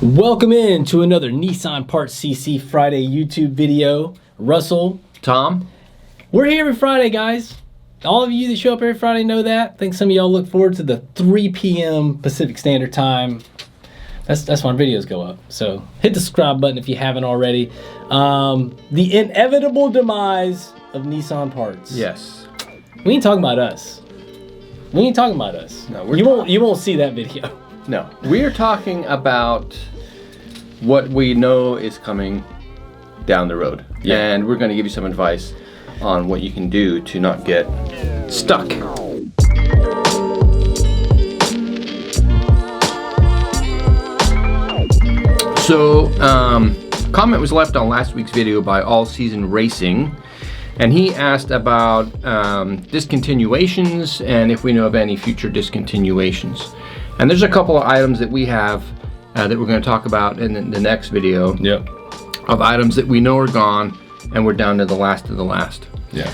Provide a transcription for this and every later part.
Welcome in to another Nissan Parts CC Friday YouTube video. Russell, Tom, we're here every Friday, guys. All of you that show up every Friday know that. I think some of y'all look forward to the 3 p.m. Pacific Standard Time. That's when videos go up. So hit the subscribe button if you haven't already. The inevitable demise of Nissan Parts. yes. We ain't talking about us. No, you won't see that video. No, we are talking about what we know is coming down the road. Yeah. And we're going to give you some advice on what you can do to not get stuck. So, comment was left on last week's video by All Season Racing, and he asked about discontinuations and if we know of any future discontinuations. And there's a couple of items that we have that we're going to talk about in the next video. Yep. Of items that we know are gone and we're down to the last of the last. Yeah.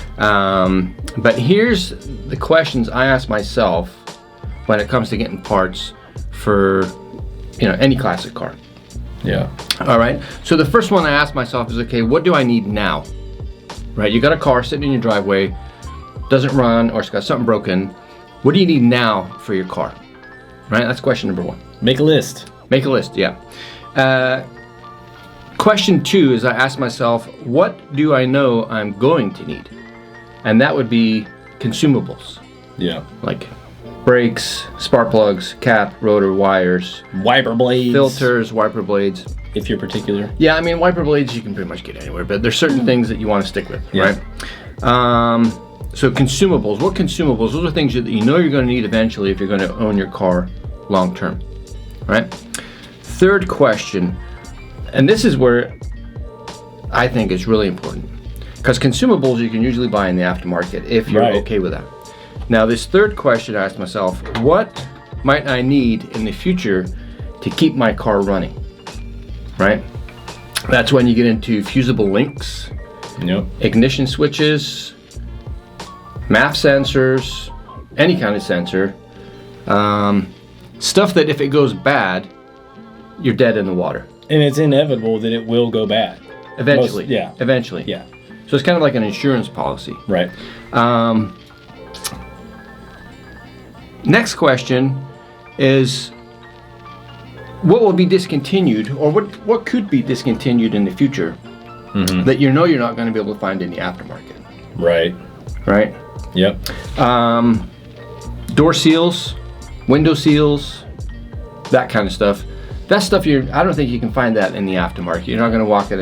But here's the questions I ask myself when it comes to getting parts for any classic car. Yeah. All right. So the first one I ask myself is, okay, what do I need now? Right. You got a car sitting in your driveway, doesn't run, or it's got something broken. What do you need now for your car? Right. That's question number one. Make a list. Make a list. Yeah. Question two is I ask myself, what do I know I'm going to need? And that would be consumables. Yeah. Like brakes, spark plugs, cap, rotor, wires, Wiper blades. filters, wiper blades. If you're particular. Yeah, I mean, wiper blades you can pretty much get anywhere, but there's certain things that you want to stick with, Yeah. right? So consumables. What consumables? Those are things that you know you're going to need eventually if you're going to own your car long term, right? Third question, and this is where I think it's really important, because consumables you can usually buy in the aftermarket if you're Right. okay with that. Now, this third question I asked myself, what might I need in the future to keep my car running, right? That's when you get into fusible links, Yep. ignition switches, MAF sensors, any kind of sensor, stuff that if it goes bad, you're dead in the water. And it's inevitable that it will go bad. Eventually. Yeah. Eventually. Yeah. So it's kind of like an insurance policy. Right. Next question is, what will be discontinued, or what could be discontinued in the future that you know you're not going to be able to find in the aftermarket, Right. right? Yep. Door seals, window seals, that kind of stuff. That stuff I don't think you can find that in the aftermarket. You're not going to walk at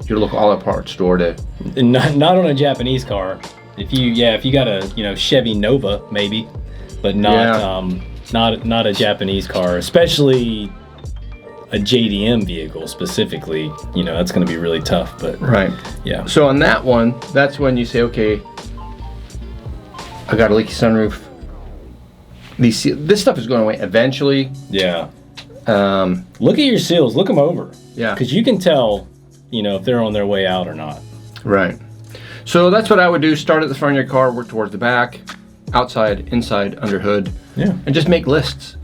your local auto parts store to. And not on a Japanese car. If you got a Chevy Nova maybe, but not not a Japanese car, especially a JDM vehicle specifically. That's going to be really tough. But Right. yeah. So on that one, that's when you say, okay, I got a leaky sunroof. This stuff is going away eventually. Yeah. Look at your seals. Look them over. Yeah. Because you can tell, if they're on their way out or not. Right. So that's what I would do. Start at the front of your car, work towards the back, outside, inside, under hood. Yeah. And just make lists.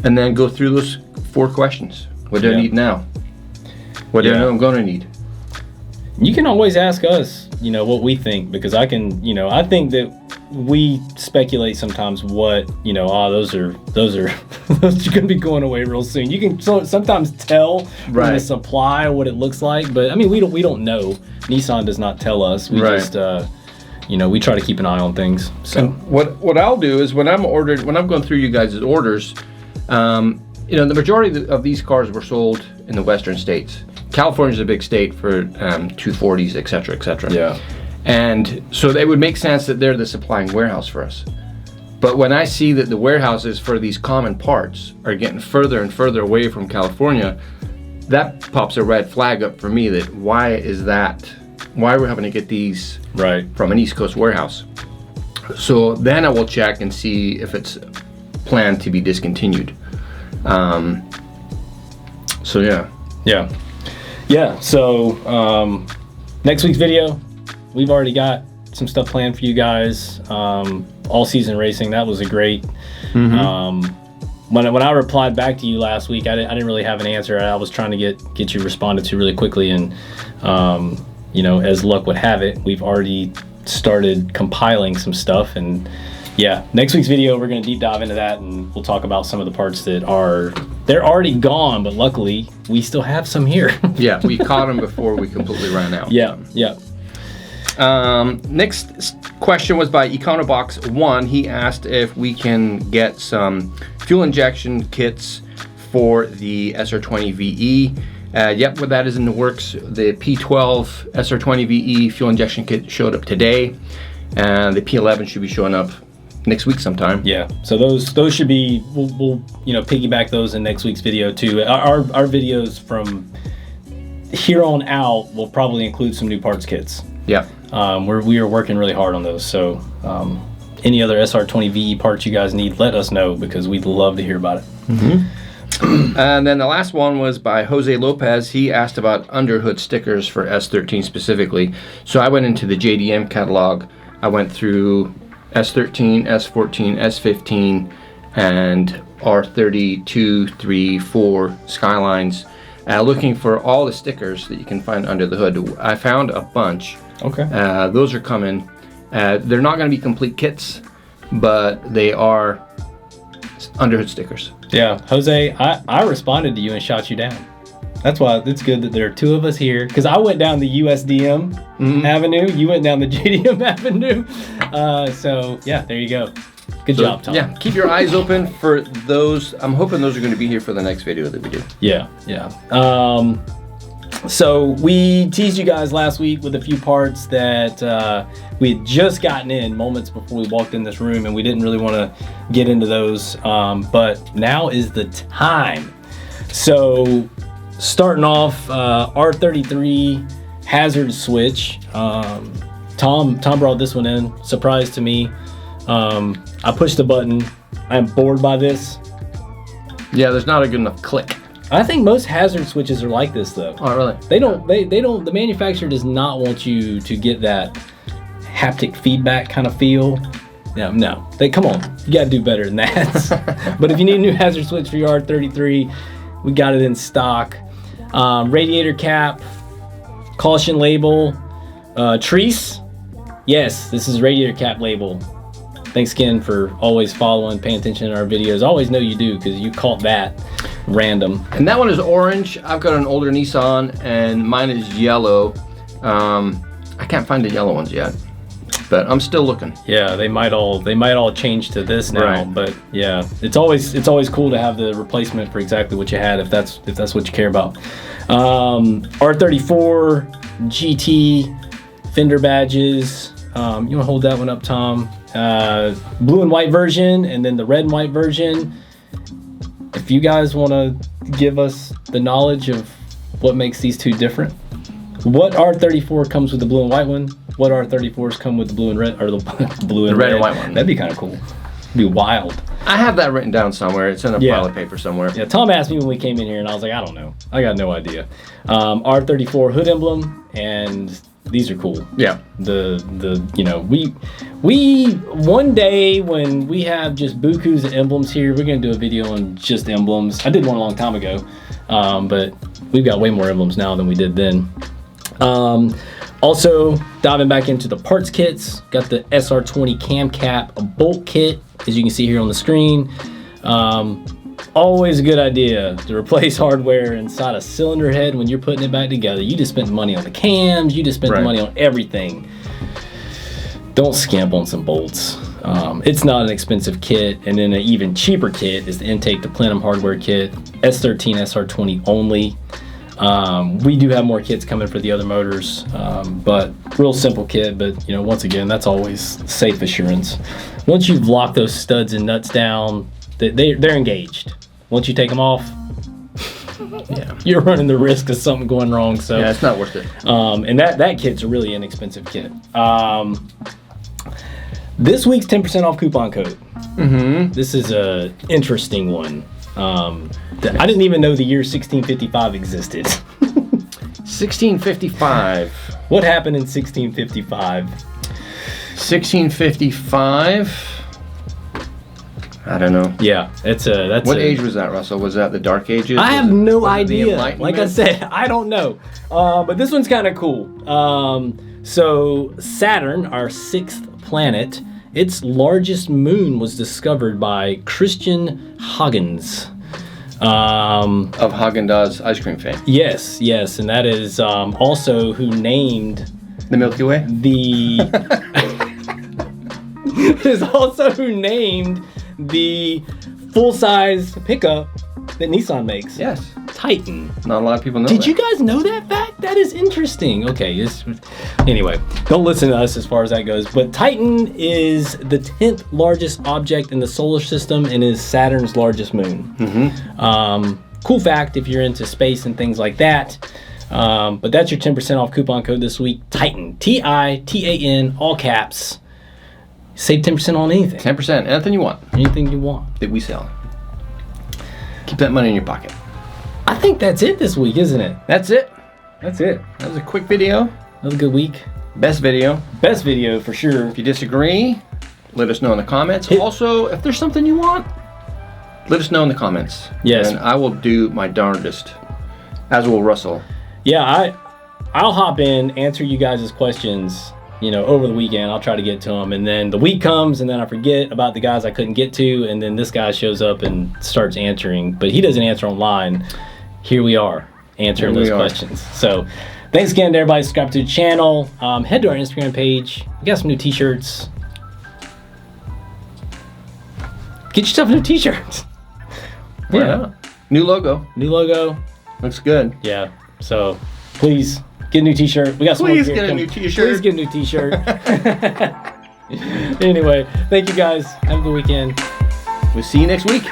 And then go through those 4 questions. What do I Yeah. need now? What do I Yeah. know I'm going to need? You can always ask us, what we think, because I think that we speculate sometimes what, those are those are going to be going away real soon. You can sometimes tell from the Right. supply what it looks like, but I mean, we don't know. Nissan does not tell us. We Right. just, we try to keep an eye on things. So And what I'll do is when I'm going through you guys' orders, the majority of these cars were sold in the western states. California's a big state for 240s, et cetera, et cetera. yeah, And so it would make sense that they're the supplying warehouse for us. But when I see that the warehouses for these common parts are getting further and further away from California, that pops a red flag up for me that why are we having to get these right. from an East Coast warehouse? So then I will check and see if it's planned to be discontinued. So yeah. Yeah. Yeah. So next week's video, we've already got some stuff planned for you guys. All Season Racing, that was a great when I replied back to you last week, I didn't really have an answer. I was trying to get you responded to really quickly, and you know, as luck would have it, we've already started compiling some stuff, and yeah, next week's video we're going to deep dive into that, and we'll talk about some of the parts that they're already gone, but luckily we still have some here. Yeah, we caught them before we completely ran out. Yeah. Next question was by Econobox1. He asked if we can get some fuel injection kits for the SR20VE. Yep, well, that is in the works. The P12 SR20VE fuel injection kit showed up today, and the P11 should be showing up next week sometime. Yeah, so those should be, we'll you know, piggyback those in next week's video too. Our videos from here on out will probably include some new parts kits. Yeah. We are working really hard on those, so any other SR20VE parts you guys need, let us know, because we'd love to hear about it. And then the last one was by Jose Lopez. He asked about underhood stickers for S13 specifically. So I went into the JDM catalog. I went through S13, S14, S15, and R32, 3, 4 Skylines, looking for all the stickers that you can find under the hood. I found a bunch. Okay. Those are coming. They're not going to be complete kits, but they are underhood stickers. Yeah, Jose, I responded to you and shot you down. That's why it's good that there are two of us here, because I went down the USDM avenue, you went down the JDM avenue. So yeah, there you go. Good job, Tom. Yeah, keep your eyes open for those. I'm hoping those are going to be here for the next video that we do. Yeah. So we teased you guys last week with a few parts that we had just gotten in moments before we walked in this room, and we didn't really want to get into those, but now is the time. So starting off, R33 hazard switch. Tom brought this one in, surprise to me. I pushed the button. I'm bored by this. Yeah, there's not a good enough click. I think most hazard switches are like this though. Oh, really? They don't, the manufacturer does not want you to get that haptic feedback kind of feel. No, come on, you gotta do better than that. But if you need a new hazard switch for your R33, we got it in stock. Radiator cap, caution label, Treese. Yes, this is radiator cap label. Thanks again for always following, paying attention to our videos. I always know you do, because you caught that random. And that one is orange. I've got an older Nissan, and mine is yellow. I can't find the yellow ones yet, but I'm still looking. Yeah, they might all change to this now, right. But yeah, it's always cool to have the replacement for exactly what you had, if that's what you care about. R34 GT fender badges. You want to hold that one up, Tom? Blue and white version, and then the red and white version. If you guys want to give us the knowledge of what makes these two different, what R34 comes with the blue and white one, what R34s come with the blue and red, or the blue and red red and white one. That'd be kind of cool. It'd be wild. I have that written down somewhere. It's in a pile of paper somewhere. Yeah, Tom asked me when we came in here, and I was like, I don't know. I got no idea. R34 hood emblem, and these are cool. Yeah. The you know, we one day when we have just bukus of emblems here, we're gonna do a video on just emblems. I did one a long time ago, but we've got way more emblems now than we did then. Also diving back into the parts kits, got the SR20 cam cap, a bolt kit, as you can see here on the screen. Always a good idea to replace hardware inside a cylinder head when you're putting it back together. You just spent money on the cams, you just spent the money on everything. Don't skimp on some bolts. It's not an expensive kit, and then an even cheaper kit is the intake to plenum hardware kit, S13, SR20 only. We do have more kits coming for the other motors, but real simple kit, but you know, once again, that's always safe assurance. Once you've locked those studs and nuts down, they're engaged. Once you take them off, yeah, you're running the risk of something going wrong. So yeah, it's not worth it. And that kit's a really inexpensive kit. This week's 10% off coupon code. This is a interesting one. I didn't even know the year 1655 existed. 1655. What happened in 1655? 1655. I don't know. Yeah, that's What age was that, Russell? Was that the Dark Ages? I have no idea. Like I said, I don't know. But this one's kind of cool. So Saturn, our 6th planet, its largest moon was discovered by Christian Huygens. Of Haagen-Dazs ice cream fame. Yes, and that is also who named The Milky Way? is also who named the full-size pickup that Nissan makes. Yes. Titan. Not a lot of people know Did that. you guys know that fact? That is interesting. Okay, anyway, don't listen to us as far as that goes. But Titan is the 10th largest object in the solar system and is Saturn's largest moon. Cool fact if you're into space and things like that. But that's your 10% off coupon code this week. Titan. Titan, all caps. Save 10% on anything. 10%. Anything you want. Anything you want. That we sell. Keep that money in your pocket. I think that's it this week, isn't it? That's it. That's it. That was a quick video. That was a good week. Best video. Best video for sure. If you disagree, let us know in the comments. Also, if there's something you want, let us know in the comments. Yes. And I will do my darndest, as will Russell. Yeah, I'll hop in, answer you guys' questions, over the weekend. I'll try to get to them. And then the week comes, and then I forget about the guys I couldn't get to, and then this guy shows up and starts answering. But he doesn't answer online. Here we are, answering those questions. So thanks again to everybody subscribe to the channel. Head to our Instagram page. We got some new t-shirts. Get yourself a new t-shirt. Yeah. New logo. New logo. Looks good. Yeah. So please get a new t-shirt. We got some Please more get a coming. new t-shirt. Please get a new t-shirt. Anyway, thank you guys. Have a good weekend. We'll see you next week.